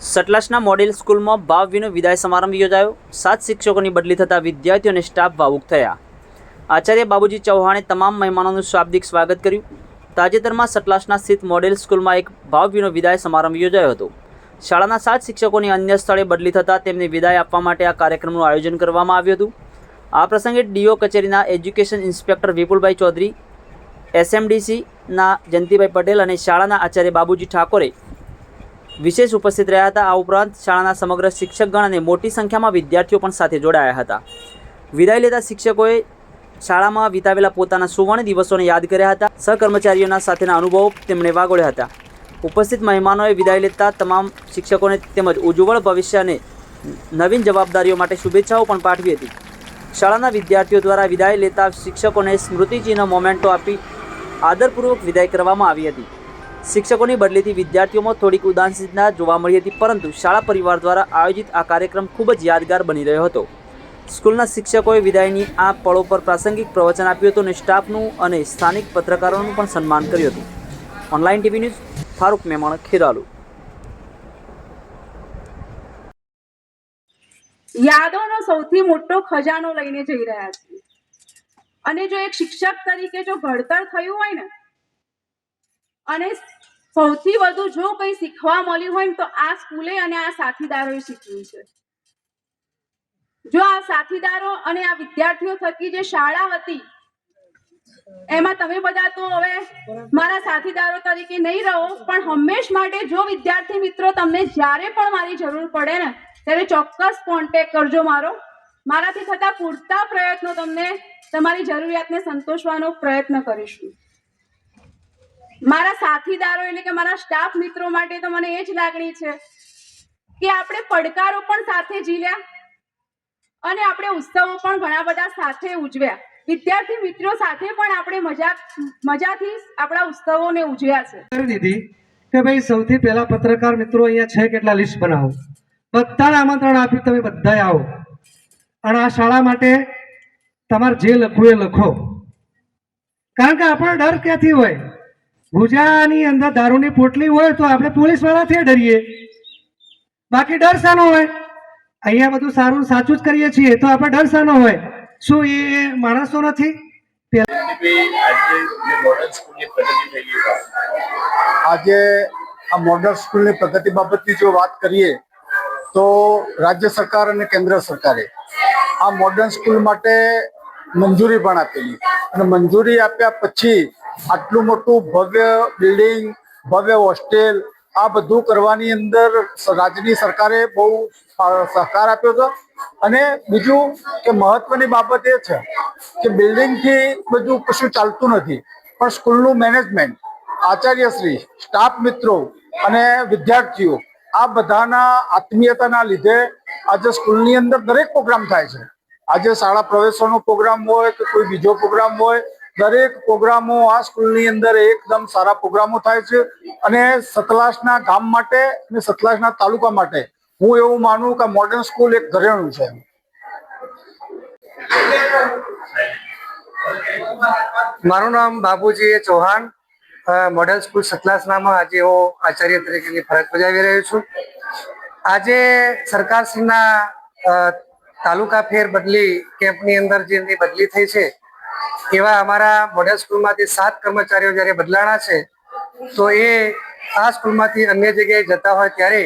સતલાસના model સ્કૂલમાં ભાવભીનો વિદાય સમારંભ યોજાયો। 7 શિક્ષકોની બદલી થતાં વિદ્યાર્થીઓ અને સ્ટાફ ભાવુક થયા। આચાર્ય બાબુજી ચૌહાણે તમામ મહેમાનોનું શાબ્દિક સ્વાગત કર્યું। તાજેતરમાં સતલાસના સ્થિત મોડેલ સ્કૂલમાં એક ભાવભીનો વિદાય સમારંભ યોજાયો હતો। શાળાના 7 શિક્ષકોની અન્ય સ્થળે બદલી થતાં તેમને વિદાય આપવા માટે આ કાર્યક્રમનું આયોજન કરવામાં આવ્યું હતું। આ પ્રસંગે ડીઓ કચેરીના એજ્યુકેશન ઇન્સ્પેક્ટર વિપુલભાઈ ચૌધરી, એસએમડીસીના જયંતિભાઈ પટેલ અને શાળાના આચાર્ય બાબુજી ઠાકોરે વિશેષ ઉપસ્થિત રહ્યા હતા। આ ઉપરાંત શાળાના સમગ્ર શિક્ષકગણ અને મોટી સંખ્યામાં વિદ્યાર્થીઓ પણ સાથે જોડાયા હતા। વિદાય લેતા શિક્ષકોએ શાળામાં વિતાવેલા પોતાના સુવર્ણ દિવસોને યાદ કર્યા હતા। સહકર્મચારીઓના સાથેના અનુભવો તેમણે વાગોળ્યા હતા। ઉપસ્થિત મહેમાનોએ વિદાય લેતા તમામ શિક્ષકોને તેમજ ઉજ્જવળ ભવિષ્ય અને નવીન જવાબદારીઓ માટે શુભેચ્છાઓ પણ પાઠવી હતી। શાળાના વિદ્યાર્થીઓ દ્વારા વિદાય લેતા શિક્ષકોને સ્મૃતિચિહ્ન મોમેન્ટો આપી આદરપૂર્વક વિદાય કરવામાં આવી હતી। શિક્ષકોની બદલીથી વિદ્યાર્થીઓમાં થોડીક ઉદાસીનતા જોવા મળી હતી, પરંતુ શાળા પરિવાર દ્વારા આયોજિત આ કાર્યક્રમ ખૂબ જ યાદગાર બની રહ્યો હતો। સ્કૂલના શિક્ષકોએ વિદાયની આ પળો પર પ્રાસંગિક પ્રવચન આપ્યું હતું અને સ્ટાફનું અને સ્થાનિક પત્રકારોનું પણ સન્માન કર્યું હતું। Online TV news, Farooq Memon, Kheralu. યાદોનો સૌથી મોટો ખજાનો લઈને જઈ રહ્યા છીએ અને જો એક શિક્ષક તરીકે જો ઘડતર થયું હોય ને અને સૌથી વધુ જો કંઈ શીખવા મળ્યું હોય ને તો આ સ્કૂલે અને આ સાથીદારોએ શીખ્યું છે। જો આ સાથીદારો અને આ વિદ્યાર્થીઓ થકી જે શાળા હતી એમાં તમે બધા તો હવે મારા સાથીદારો તરીકે નહીં રહો, પણ હંમેશ માટે જો વિદ્યાર્થી મિત્રો તમને જ્યારે પણ મારી જરૂર પડે ને ત્યારે ચોક્કસ કોન્ટેક્ટ કરજો મારાથી થતા પૂરતા પ્રયત્નો તમને તમારી જરૂરિયાતને સંતોષવાનો પ્રયત્ન કરીશું। મારા સાથીદારો એટલે કે મારા સ્ટાફ મિત્રો માટે તો મને એ જ લાગણી છે કે આપણે પડકારો પણ સાથે ઝીલ્યા અને આપણે ઉત્સવો પણ ઘણા બધા સાથે ઉજવ્યા। વિદ્યાર્થી મિત્રો સાથે પણ આપણે મજાથી આપણા ઉત્સવોને ઉજવ્યા છે। કે ભાઈ સૌથી પહેલા પત્રકાર મિત્રો અહીંયા છે કેટલા લિસ્ટ બનાવો, બધાને આમંત્રણ આપ્યું, તમે બધાય આવો અને આ શાળા માટે તમારે જે લખવું એ લખો, કારણ કે આપણો ડર ક્યાંથી હોય? ભુજાની અંદર દારૂની પોટલી હોય તો આપણે પોલીસ વાળાથી ડરીએ, બાકી ડર શાનો હોય? અહીંયા બધું સારું સાચું જ કરીએ છીએ તો આપણે ડર શાનો હોય? શું એ માણસો નથી? આજે આ મોડલ સ્કૂલની પ્રગતિ બાબતની જો વાત કરીએ તો રાજ્ય સરકાર અને કેન્દ્ર સરકારે આ મોડર્ન સ્કૂલ માટે મંજૂરી પણ આપેલી અને મંજૂરી આપ્યા પછી આટલું મોટું ભવ્ય બિલ્ડિંગ, ભવ્ય હોસ્ટેલ આ બધું કરવાની અંદર રાજ્યની સરકારે બહુ સહકાર આપ્યો હતો। અને બીજું કે મહત્વની બાબત એ છે કે બિલ્ડિંગથી બધું કશું ચાલતું નથી, પણ સ્કૂલનું મેનેજમેન્ટ, આચાર્યશ્રી, સ્ટાફ મિત્રો અને વિદ્યાર્થીઓ આ બધાના આત્મીયતાના લીધે આજે સ્કૂલની અંદર દરેક પ્રોગ્રામ થાય છે। આજે શાળા પ્રવેશોનો પ્રોગ્રામ હોય કે કોઈ બીજો પ્રોગ્રામ હોય, દરેક પ્રોગ્રામો આ સ્કૂલની અંદર એકદમ સારા પ્રોગ્રામો થાય છે। અને સતલાસના ગામ માટે અને સતલાસના તાલુકા માટે હું એવું માનું કે મોડર્ન સ્કૂલ એક ઘરેણું છે। મારું નામ બાબુજી ચૌહાણ, મોડેલ સ્કૂલ સતલાસનામાં આજે હું આચાર્ય તરીકેની ફરજ બજાવી રહ્યો છું। આજે સરકારશ્રીના તાલુકા ફેર બદલી કેમ્પની અંદર જેની બદલી થઈ છે એવા અમારા મોડેલ સ્કૂલમાંથી 7 કર્મચારીઓ જ્યારે બદલાણા છે તો એ આ સ્કૂલમાંથી અન્ય જગ્યાએ જતા હોય ત્યારે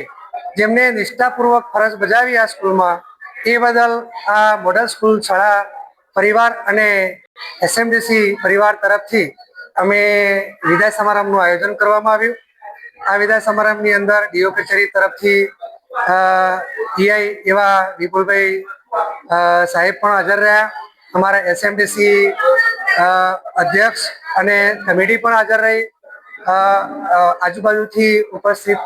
જેમને નિષ્ઠાપૂર્વક ફરજ બજાવી આ સ્કૂલમાં, એ બદલ આ મોડેલ સ્કૂલ શાળા પરિવાર અને એસએમડીસી પરિવાર તરફથી અમે વિદાય સમારંભનું આયોજન કરવામાં આવ્યું। આ વિદાય સમારંભની અંદર ડીઓ કચેરી તરફથી ઈઆઈ એવા વિપુલભાઈ સાહેબ પણ હાજર રહ્યા, અમારા એસએમડીસી અધ્યક્ષ અને કમિટી પણ હાજર રહી, આજુબાજુથી ઉપસ્થિત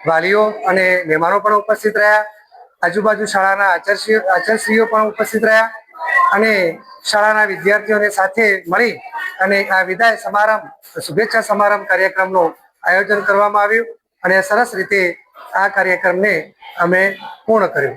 વાલીઓ અને મહેમાનો પણ ઉપસ્થિત રહ્યા, આજુબાજુ શાળાના આચાર્યશ્રીઓ પણ ઉપસ્થિત રહ્યા અને શાળાના વિદ્યાર્થીઓને સાથે મળી અને આ વિદાય સમારંભ, શુભેચ્છા સમારંભ કાર્યક્રમનું આયોજન કરવામાં આવ્યું અને સરસ રીતે આ કાર્યક્રમને અમે પૂર્ણ કર્યો।